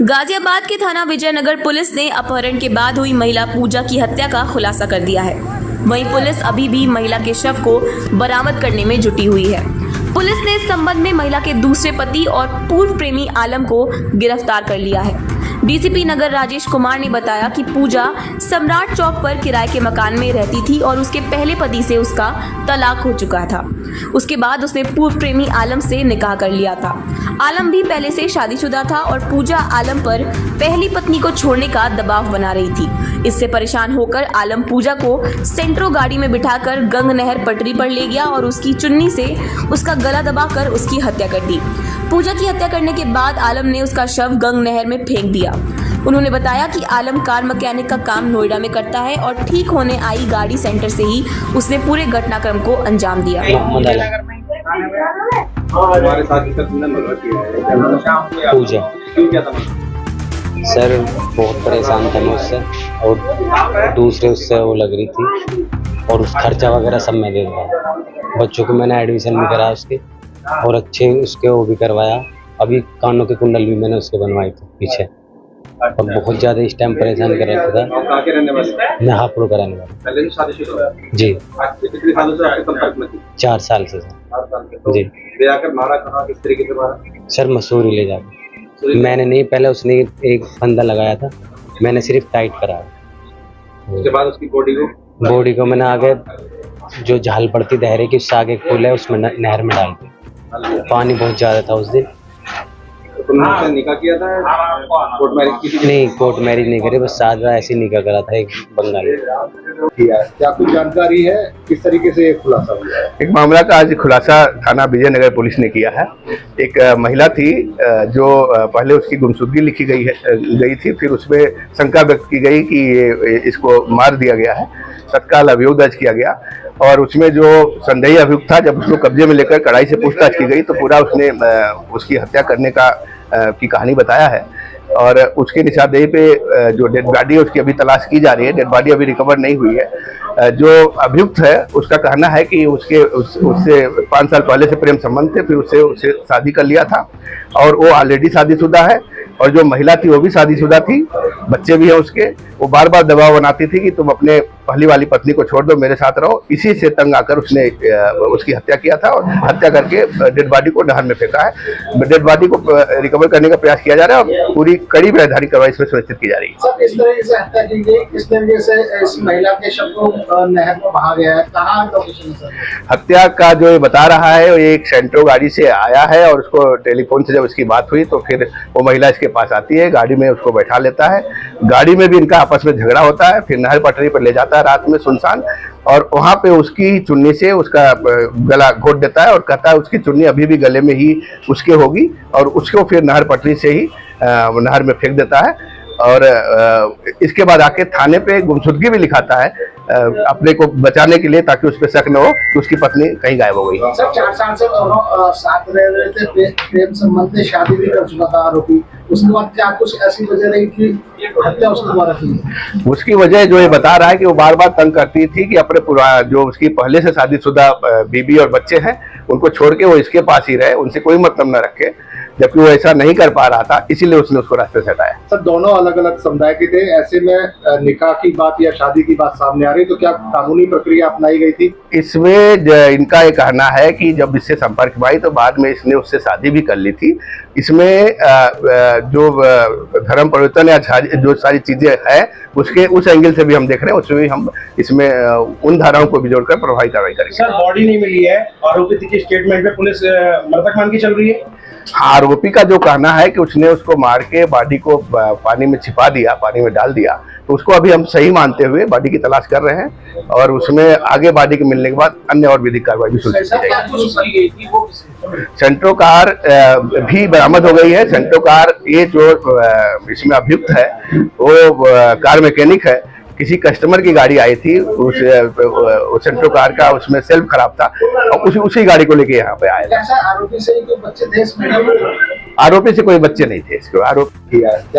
गाजियाबाद के थाना विजयनगर पुलिस ने अपहरण के बाद हुई महिला पूजा की हत्या का खुलासा कर दिया है। वहीं पुलिस अभी भी महिला के शव को बरामद करने में जुटी हुई है। पुलिस ने इस संबंध में महिला के दूसरे पति और पूर्व प्रेमी आलम को गिरफ्तार कर लिया है। डीसीपी नगर राजेश कुमार ने बताया कि पूजा सम्राट चौक पर किराए के मकान में रहती थी और उसके पहले पति से उसका तलाक हो चुका था। उसके बाद उसने पूर्व प्रेमी आलम से निकाह कर लिया था। आलम भी पहले से शादीशुदा था और पूजा आलम पर पहली पत्नी को छोड़ने का दबाव बना रही थी। इससे परेशान होकर आलम पूजा को सेंट्रो गाड़ी में बिठाकर गंग नहर पटरी पर ले गया और उसकी चुन्नी से उसका गला दबाकर उसकी हत्या कर दी। पूजा की हत्या करने के बाद आलम ने उसका शव गंग नहर में फेंक दिया। उन्होंने बताया कि आलम कार मैकेनिक का काम नोएडा में करता है और ठीक होने आई गाड़ी सेंटर से ही उसने पूरे घटनाक्रम को अंजाम दिया। पूजा सर बहुत परेशान था मुझसे और दूसरे उससे वो लग रही थी और उस खर्चा वगैरह सब मैं दे रहा। बच्चों को मैंने एडमिशन भी कराया उसके और अच्छे उसके वो भी करवाया। अभी कानों के कुंडल भी मैंने उसके बनवाए थे पीछे और बहुत ज़्यादा इस टाइम परेशान कर रहा था। मैं हापुड़ का रहने वाला जी। 4 साल से जी। सर मसूरी ले जाकर मैंने नहीं, पहले उसने एक फंदा लगाया था, मैंने सिर्फ टाइट कराया। उसके बाद उसकी बॉडी को मैंने आगे जो झाल पड़ती दहरे की उससे आगे खोला है, उसमें नहर में डाल दी। पानी बहुत ज्यादा था उस दिन। तुमने निकाह किया था? कोर्ट मैरिज की? नहीं, कोर्ट मैरिज नहीं करी, बस सादा ऐसे निकाह करा था एक बंगाली। क्या कुछ जानकारी है किस तरीके से खुलासा हुआ है? एक मामला का आज खुलासा थाना विजयनगर पुलिस ने किया है। एक महिला थी जो पहले उसकी गुमशुदगी लिखी गई थी, फिर उसमें शंका व्यक्त की गई कि ये इसको मार दिया गया है। तत्काल अभियोग दर्ज किया गया और उसमें जो संदेही अभियुक्त था, जब उसको कब्जे में लेकर कड़ाई से पूछताछ की गई तो पूरा उसने उसकी हत्या करने की कहानी बताया है। और उसके निशानदेही पे जो डेड बॉडी है उसकी अभी तलाश की जा रही है। डेड बॉडी अभी रिकवर नहीं हुई है। जो अभियुक्त है उसका कहना है कि उससे 5 साल पहले से प्रेम संबंध थे, फिर उससे शादी कर लिया था और वो ऑलरेडी शादीशुदा है। और जो महिला थी वो भी शादीशुदा थी, बच्चे भी हैं उसके। वो बार बार दबाव बनाती थी कि तुम अपने पहली वाली पत्नी को छोड़ दो, मेरे साथ रहो। इसी से तंग आकर उसने उसकी हत्या किया था और हत्या करके डेड बॉडी को नहर में फेंका है। डेड बॉडी को रिकवर करने का प्रयास किया जा रहा है और पूरी कड़ी वैधानिक कार्रवाई इसमें सुनिश्चित की जा रही है। सर, इस तरह से हत्या की गई, किस तरीके से इस महिला के शव को नहर में बहा गया है, कहाँ लोकेशन है सर? हत्या का जो ये बता रहा है वो एक सेंट्रो गाड़ी से आया है और उसको टेलीफोन से जब इसकी बात हुई तो फिर वो महिला इसके पास आती है, गाड़ी में उसको बैठा लेता है। गाड़ी में भी इनका आपस में झगड़ा होता है, फिर नहर पटरी पर ले जाता है रात में सुनसान, और वहाँ पे उसकी चुन्नी से उसका गला घोट देता है और कहता है उसकी चुन्नी अभी भी गले में ही उसके होगी, और उसको फिर नहर पटरी से ही नहर में फेंक देता है। और इसके बाद आके थाने पे गुमशुदगी भी लिखाता है अपने को बचाने के लिए, ताकि उस पर शक न हो कि उसकी पत्नी कहीं गायब हो गई। सर, 4 साल से दोनों साथ रह रहे थे, प्रेम संबंध से शादी भी कर चुका था आरोपी। उसके बाद क्या कुछ ऐसी वजह रही कि हत्या उसके द्वारा की? उसकी वजह जो ये बता रहा है कि वो बार बार तंग करती थी कि अपने जो उसकी पहले से शादीशुदा बीबी और बच्चे हैं उनको छोड़ के वो इसके पास ही रहे, उनसे कोई मतलब न रखे, जबकि वो ऐसा नहीं कर पा रहा था, इसीलिए उसने उसको रास्ते से हटाया। सर, दोनों अलग अलग समुदाय के थे, ऐसे में निकाह की बात या शादी की बात सामने आ रही, तो क्या कानूनी प्रक्रिया अपनाई गई थी? इसमें इनका ये कहना है कि जब इससे संपर्क में आई तो बाद में इसने उससे शादी भी कर ली थी। इसमें जो धर्म परिवर्तन या जो सारी चीजें हैं उसके उस एंगल से भी हम देख रहे हैं, उसमें भी हम इसमें उन धाराओं को भी जोड़कर प्रभावी कार्रवाई करेंगे। सर, बॉडी नहीं मिली है, आरोपी की स्टेटमेंट पे पुलिस मृतक मान के चल रही है। आरोपी का जो कहना है कि उसने उसको मार के बॉडी को पानी में छिपा दिया, पानी में डाल दिया, तो उसको अभी हम सही मानते हुए बॉडी की तलाश कर रहे हैं और उसमें आगे बॉडी के मिलने के बाद अन्य और विधिक कार्रवाई भी सुनिश्चित की जाएगी। सेंट्रो कार भी बरामद हो गई है। सेंट्रो कार, ये जो इसमें अभियुक्त है वो कार मैकेनिक है। किसी कस्टमर की गाड़ी आई थी, उस सेंट्रो कार का उसमें सेल्फ खराब था और उसी गाड़ी को लेके यहाँ पे आया था। आरोपी से कोई बच्चे थे इसमें? आरोपी से कोई बच्चे नहीं थे इसको आरोप किया।